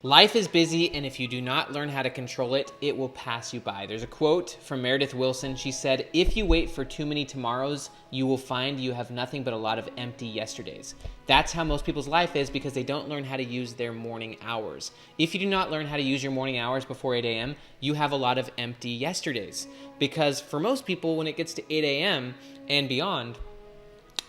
Life is busy, and if you do not learn how to control it, it will pass you by. There's a quote from Meredith Willson. She said, "If you wait for too many tomorrows, you will find you have nothing but a lot of empty yesterdays." That's how most people's life is, because they don't learn how to use their morning hours. If you do not learn how to use your morning hours before 8 a.m., you have a lot of empty yesterdays. Because for most people, when it gets to 8 a.m. and beyond,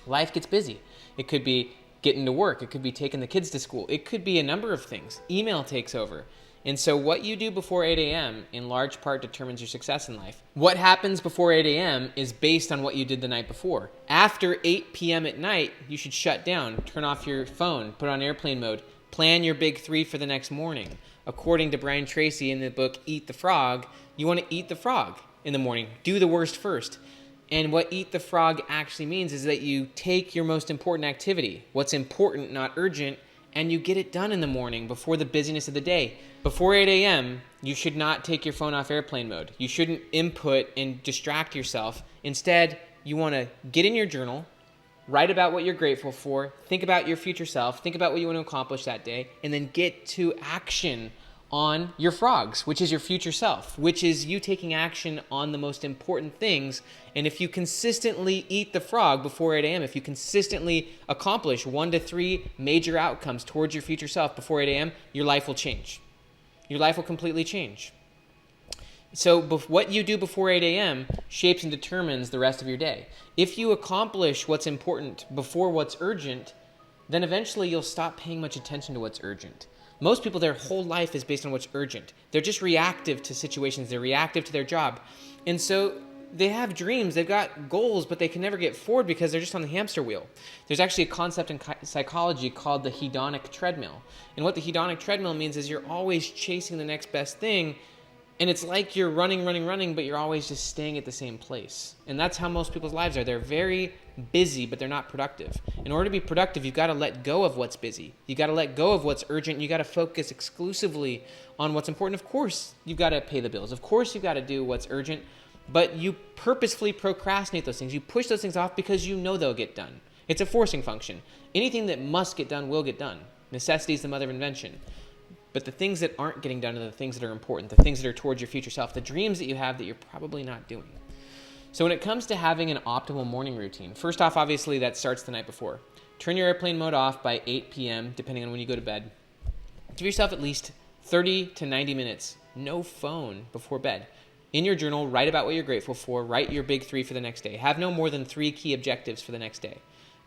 life gets busy. It could be getting to work. It could be taking the kids to school. It could be a number of things. Email takes over. And so what you do before 8 a.m. in large part determines your success in life. What happens before 8 a.m. is based on what you did the night before. After 8 p.m. at night, you should shut down, turn off your phone, put on airplane mode, plan your big three for the next morning. According to Brian Tracy in the book Eat the Frog, you want to eat the frog in the morning. Do the worst first. And what eat the frog actually means is that you take your most important activity, what's important, not urgent, and you get it done in the morning before the busyness of the day. Before 8 a.m., you should not take your phone off airplane mode. You shouldn't input and distract yourself. Instead, you want to get in your journal, write about what you're grateful for, think about your future self, think about what you want to accomplish that day, and then get to action on your frogs, which is your future self, which is you taking action on the most important things. And if you consistently eat the frog before 8 a.m., if you consistently accomplish 1 to 3 major outcomes towards your future self before 8 a.m., your life will change. Your life will completely change. So what you do before 8 a.m. shapes and determines the rest of your day. If you accomplish what's important before what's urgent, then eventually you'll stop paying much attention to what's urgent. Most people, their whole life is based on what's urgent. They're just reactive to situations. They're reactive to their job. And so they have dreams. They've got goals, but they can never get forward because they're just on the hamster wheel. There's actually a concept in psychology called the hedonic treadmill. And what the hedonic treadmill means is you're always chasing the next best thing. And it's like you're running, but you're always just staying at the same place. And that's how most people's lives are. They're very busy, but they're not productive. In order to be productive, you've got to let go of what's busy. You've got to let go of what's urgent. You've got to focus exclusively on what's important. Of course, you've got to pay the bills. Of course, you've got to do what's urgent. But you purposefully procrastinate those things. You push those things off because you know they'll get done. It's a forcing function. Anything that must get done will get done. Necessity is the mother of invention. But the things that aren't getting done are the things that are important, the things that are towards your future self, the dreams that you have that you're probably not doing. So when it comes to having an optimal morning routine, first off, obviously, that starts the night before. Turn your airplane mode off by 8 p.m., depending on when you go to bed. Give yourself at least 30 to 90 minutes, no phone before bed. In your journal, write about what you're grateful for. Write your big three for the next day. Have no more than 3 key objectives for the next day.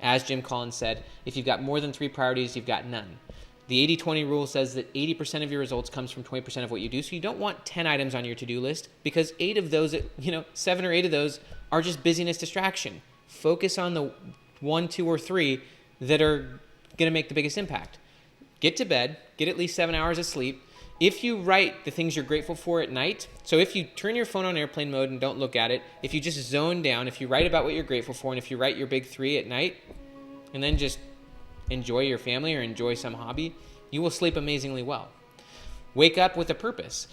As Jim Collins said, if you've got more than 3 priorities, you've got none. The 80-20 rule says that 80% of your results comes from 20% of what you do. So you don't want 10 items on your to-do list, because 8 of those, 7 or 8 of those are just busyness distraction. Focus on the 1, 2, or 3 that are going to make the biggest impact. Get to bed, get at least 7 hours of sleep. If you write the things you're grateful for at night, so if you turn your phone on airplane mode and don't look at it, if you just zone down, if you write about what you're grateful for, and if you write your big 3 at night, and then just enjoy your family or enjoy some hobby, you will sleep amazingly well. Wake up with a purpose.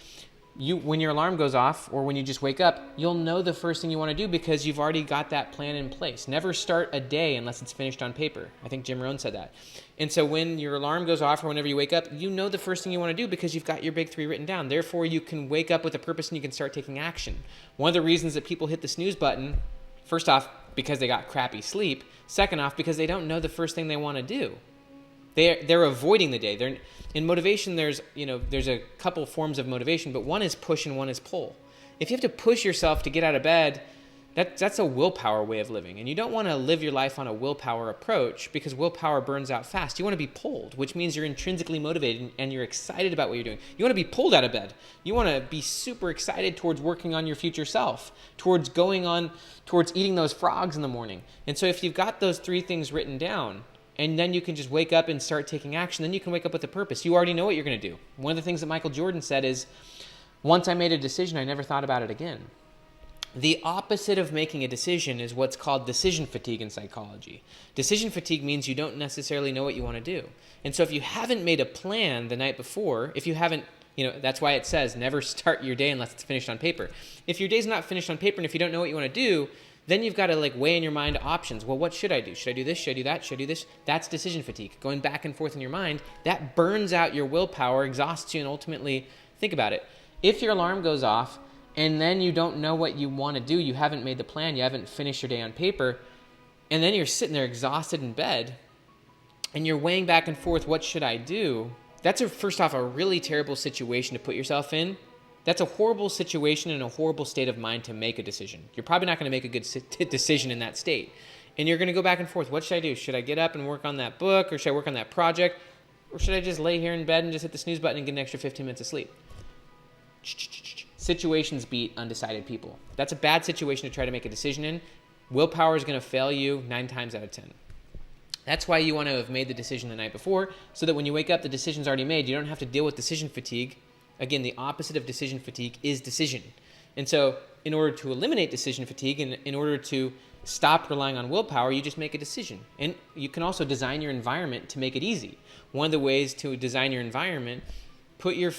When your alarm goes off, or when you just wake up, you'll know the first thing you want to do because you've already got that plan in place. Never start a day unless it's finished on paper. I think Jim Rohn said that. And so when your alarm goes off or whenever you wake up, you know the first thing you want to do because you've got your big 3 written down. Therefore, you can wake up with a purpose and you can start taking action. One of the reasons that people hit the snooze button, first off, because they got crappy sleep. Second off, because they don't know the first thing they want to do. They're avoiding the day. In motivation, there's a couple forms of motivation, but one is push and one is pull. If you have to push yourself to get out of bed, that's a willpower way of living. And you don't want to live your life on a willpower approach because willpower burns out fast. You want to be pulled, which means you're intrinsically motivated and you're excited about what you're doing. You want to be pulled out of bed. You want to be super excited towards working on your future self, towards eating those frogs in the morning. And so if you've got those 3 things written down, and then you can just wake up and start taking action. Then you can wake up with a purpose. You already know what you're going to do. One of the things that Michael Jordan said is, once I made a decision, I never thought about it again. The opposite of making a decision is what's called decision fatigue in psychology. Decision fatigue means you don't necessarily know what you want to do. And so if you haven't made a plan the night before, if you haven't, that's why it says never start your day unless it's finished on paper. If your day's not finished on paper and if you don't know what you want to do, Then you've got to like weigh in your mind options. Well, what should I do? Should I do this? Should I do that? Should I do this? That's decision fatigue. Going back and forth in your mind, that burns out your willpower, exhausts you, and ultimately, think about it. If your alarm goes off and then you don't know what you want to do, you haven't made the plan, you haven't finished your day on paper, and then you're sitting there exhausted in bed and you're weighing back and forth, what should I do? That's first off a really terrible situation to put yourself in. That's a horrible situation and a horrible state of mind to make a decision. You're probably not going to make a good decision in that state. And you're going to go back and forth. What should I do? Should I get up and work on that book, or should I work on that project? Or should I just lay here in bed and just hit the snooze button and get an extra 15 minutes of sleep? Situations beat undecided people. That's a bad situation to try to make a decision in. Willpower is going to fail you 9 times out of 10. That's why you want to have made the decision the night before, so that when you wake up, the decision's already made. You don't have to deal with decision fatigue. Again, the opposite of decision fatigue is decision. And so in order to eliminate decision fatigue and in order to stop relying on willpower, you just make a decision. And you can also design your environment to make it easy. One of the ways to design your environment, put your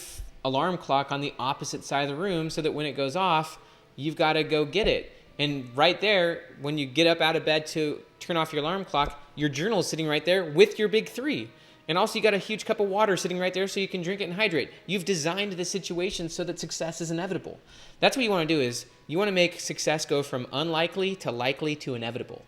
alarm clock on the opposite side of the room so that when it goes off, you've got to go get it. And right there, when you get up out of bed to turn off your alarm clock, your journal is sitting right there with your big 3. And also you got a huge cup of water sitting right there so you can drink it and hydrate. You've designed the situation so that success is inevitable. That's what you want to do, is you want to make success go from unlikely to likely to inevitable.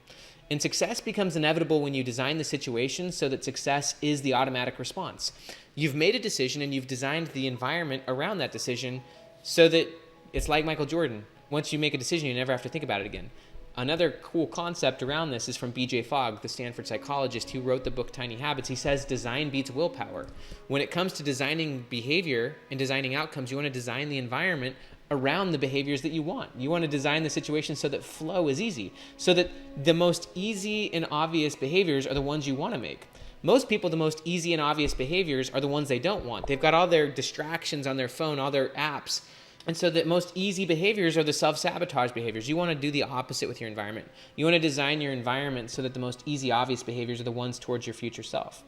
And success becomes inevitable when you design the situation so that success is the automatic response. You've made a decision and you've designed the environment around that decision so that it's like Michael Jordan. Once you make a decision, you never have to think about it again. Another cool concept around this is from B.J. Fogg, the Stanford psychologist who wrote the book Tiny Habits. He says design beats willpower. When it comes to designing behavior and designing outcomes, you want to design the environment around the behaviors that you want. You want to design the situation so that flow is easy, so that the most easy and obvious behaviors are the ones you want to make. Most people, the most easy and obvious behaviors are the ones they don't want. They've got all their distractions on their phone, all their apps. And so the most easy behaviors are the self-sabotage behaviors. You want to do the opposite with your environment. You want to design your environment so that the most easy, obvious behaviors are the ones towards your future self.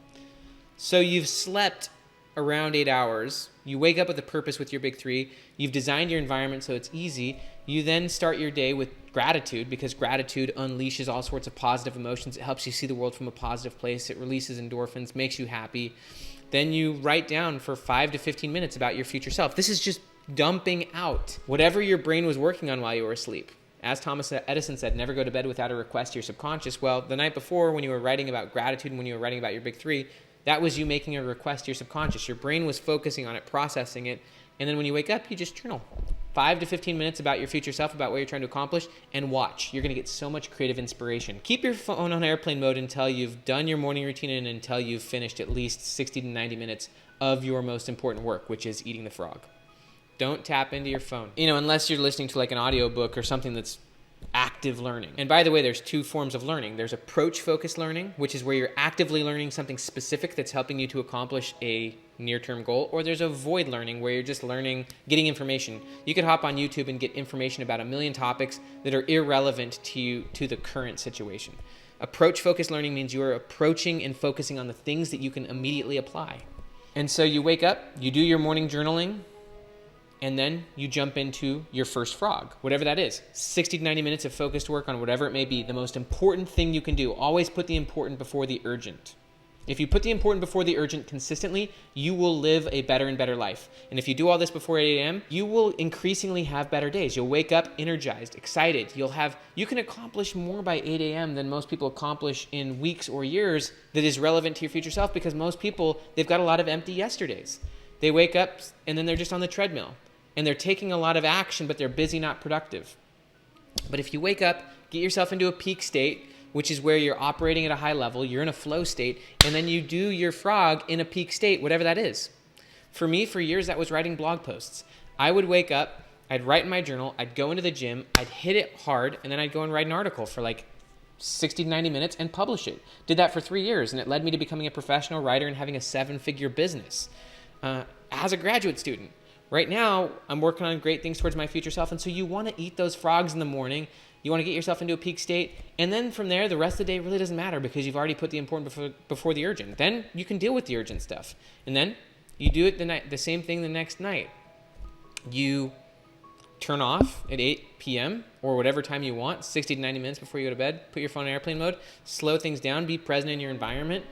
So you've slept around 8 hours. You wake up with a purpose with your big 3. You've designed your environment so it's easy. You then start your day with gratitude, because gratitude unleashes all sorts of positive emotions. It helps you see the world from a positive place. It releases endorphins, makes you happy. Then you write down for 5 to 15 minutes about your future self. This is just dumping out whatever your brain was working on while you were asleep. As Thomas Edison said, never go to bed without a request to your subconscious. Well, the night before, when you were writing about gratitude and when you were writing about your big 3, that was you making a request to your subconscious. Your brain was focusing on it, processing it. And then when you wake up, you just journal 5 to 15 minutes about your future self, about what you're trying to accomplish, and watch. You're going to get so much creative inspiration. Keep your phone on airplane mode until you've done your morning routine and until you've finished at least 60 to 90 minutes of your most important work, which is eating the frog. Don't tap into your phone, unless you're listening to like an audiobook or something that's active learning. And by the way, there's 2 forms of learning. There's approach-focused learning, which is where you're actively learning something specific that's helping you to accomplish a near-term goal, or there's avoid learning, where you're just learning, getting information. You could hop on YouTube and get information about a million topics that are irrelevant to you, to the current situation. Approach-focused learning means you are approaching and focusing on the things that you can immediately apply. And so you wake up, you do your morning journaling, and then you jump into your first frog, whatever that is. 60 to 90 minutes of focused work on whatever it may be. The most important thing you can do. Always put the important before the urgent. If you put the important before the urgent consistently, you will live a better and better life. And if you do all this before 8 a.m., you will increasingly have better days. You'll wake up energized, excited. You can accomplish more by 8 a.m. than most people accomplish in weeks or years that is relevant to your future self, because most people, they've got a lot of empty yesterdays. They wake up and then they're just on the treadmill. And they're taking a lot of action, but they're busy, not productive. But if you wake up, get yourself into a peak state, which is where you're operating at a high level, you're in a flow state, and then you do your frog in a peak state, whatever that is. For me, for years, that was writing blog posts. I would wake up, I'd write in my journal, I'd go into the gym, I'd hit it hard, and then I'd go and write an article for like 60 to 90 minutes and publish it. Did that for 3 years, and it led me to becoming a professional writer and having a 7-figure business as a graduate student. Right now, I'm working on great things towards my future self, and so you want to eat those frogs in the morning. You want to get yourself into a peak state, and then from there, the rest of the day really doesn't matter because you've already put the important before the urgent. Then you can deal with the urgent stuff, and then you do it the same thing the next night. You turn off at 8 p.m. or whatever time you want, 60 to 90 minutes before you go to bed. Put your phone in airplane mode, slow things down, be present in your environment,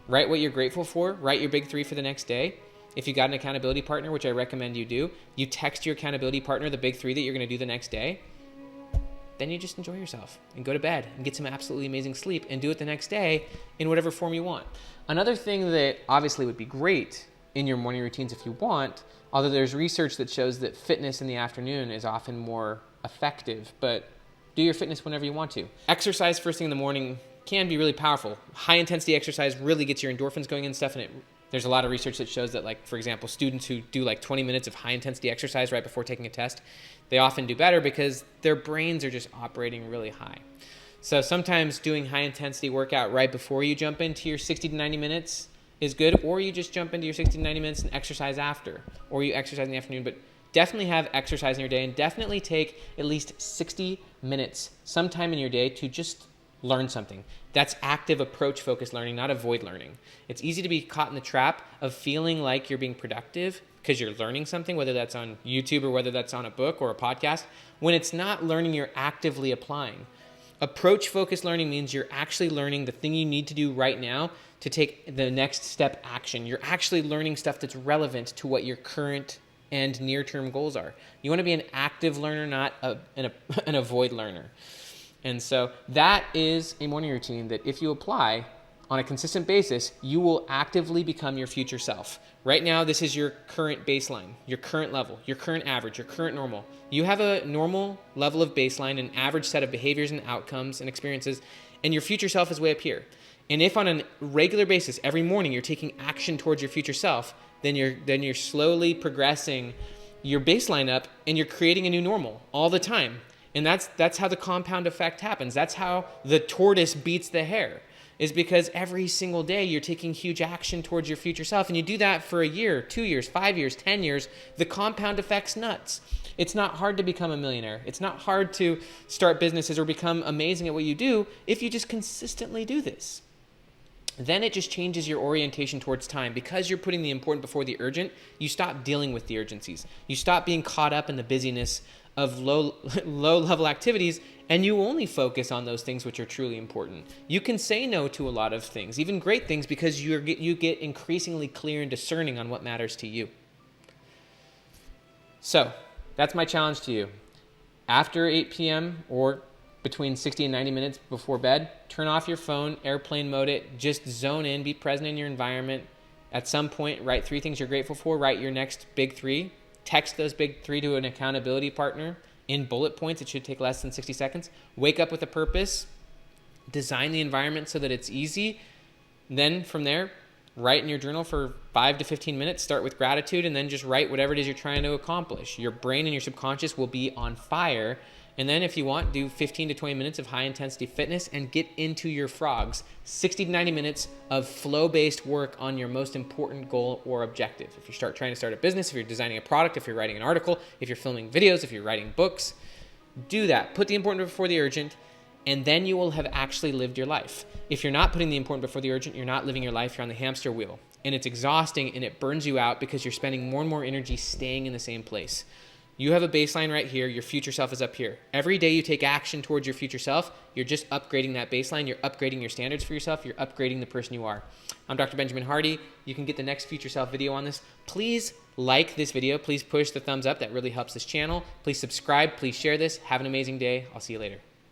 write what you're grateful for, write your big 3 for the next day. If you got an accountability partner, which I recommend you do, you text your accountability partner the big 3 that you're going to do the next day. Then you just enjoy yourself and go to bed and get some absolutely amazing sleep and do it the next day in whatever form you want. Another thing that obviously would be great in your morning routines if you want, although there's research that shows that fitness in the afternoon is often more effective, but do your fitness whenever you want to. Exercise first thing in the morning can be really powerful. High intensity exercise really gets your endorphins going and stuff, and there's a lot of research that shows that, like, for example, students who do like 20 minutes of high intensity exercise right before taking a test, they often do better because their brains are just operating really high. So sometimes doing high intensity workout right before you jump into your 60 to 90 minutes is good, or you just jump into your 60 to 90 minutes and exercise after, or you exercise in the afternoon. But definitely have exercise in your day, and definitely take at least 60 minutes sometime in your day to just learn something. That's active approach focused learning, not avoid learning. It's easy to be caught in the trap of feeling like you're being productive because you're learning something, whether that's on YouTube or whether that's on a book or a podcast, when it's not learning you're actively applying. Approach focused learning means you're actually learning the thing you need to do right now to take the next step action. You're actually learning stuff that's relevant to what your current and near-term goals are. You want to be an active learner, not an avoid learner. And so that is a morning routine that if you apply on a consistent basis, you will actively become your future self. Right now, this is your current baseline, your current level, your current average, your current normal. You have a normal level of baseline, an average set of behaviors and outcomes and experiences, and your future self is way up here. And if on a regular basis, every morning, you're taking action towards your future self, then you're slowly progressing your baseline up, and you're creating a new normal all the time. And that's how the compound effect happens. That's how the tortoise beats the hare, is because every single day you're taking huge action towards your future self. And you do that for a year, 2 years, 5 years, 10 years. The compound effect's nuts. It's not hard to become a millionaire. It's not hard to start businesses or become amazing at what you do if you just consistently do this. Then it just changes your orientation towards time. Because you're putting the important before the urgent, you stop dealing with the urgencies. You stop being caught up in the busyness of low level activities, and you only focus on those things which are truly important. You can say no to a lot of things, even great things, because you get increasingly clear and discerning on what matters to you. So that's my challenge to you. After 8 p.m. or between 60 and 90 minutes before bed, turn off your phone, airplane mode it, just zone in, be present in your environment. At some point, write 3 things you're grateful for, write your next big 3. Text those big 3 to an accountability partner in bullet points. It should take less than 60 seconds. Wake up with a purpose. Design the environment so that it's easy. Then from there, write in your journal for 5 to 15 minutes. Start with gratitude, and then just write whatever it is you're trying to accomplish. Your brain and your subconscious will be on fire. And then if you want, do 15 to 20 minutes of high intensity fitness and get into your frogs. 60 to 90 minutes of flow-based work on your most important goal or objective. If you trying to start a business, if you're designing a product, if you're writing an article, if you're filming videos, if you're writing books, do that. Put the important before the urgent, and then you will have actually lived your life. If you're not putting the important before the urgent, you're not living your life. You're on the hamster wheel, and it's exhausting, and it burns you out because you're spending more and more energy staying in the same place. You have a baseline right here. Your future self is up here. Every day you take action towards your future self, you're just upgrading that baseline. You're upgrading your standards for yourself. You're upgrading the person you are. I'm Dr. Benjamin Hardy. You can get the next future self video on this. Please like this video. Please push the thumbs up. That really helps this channel. Please subscribe. Please share this. Have an amazing day. I'll see you later.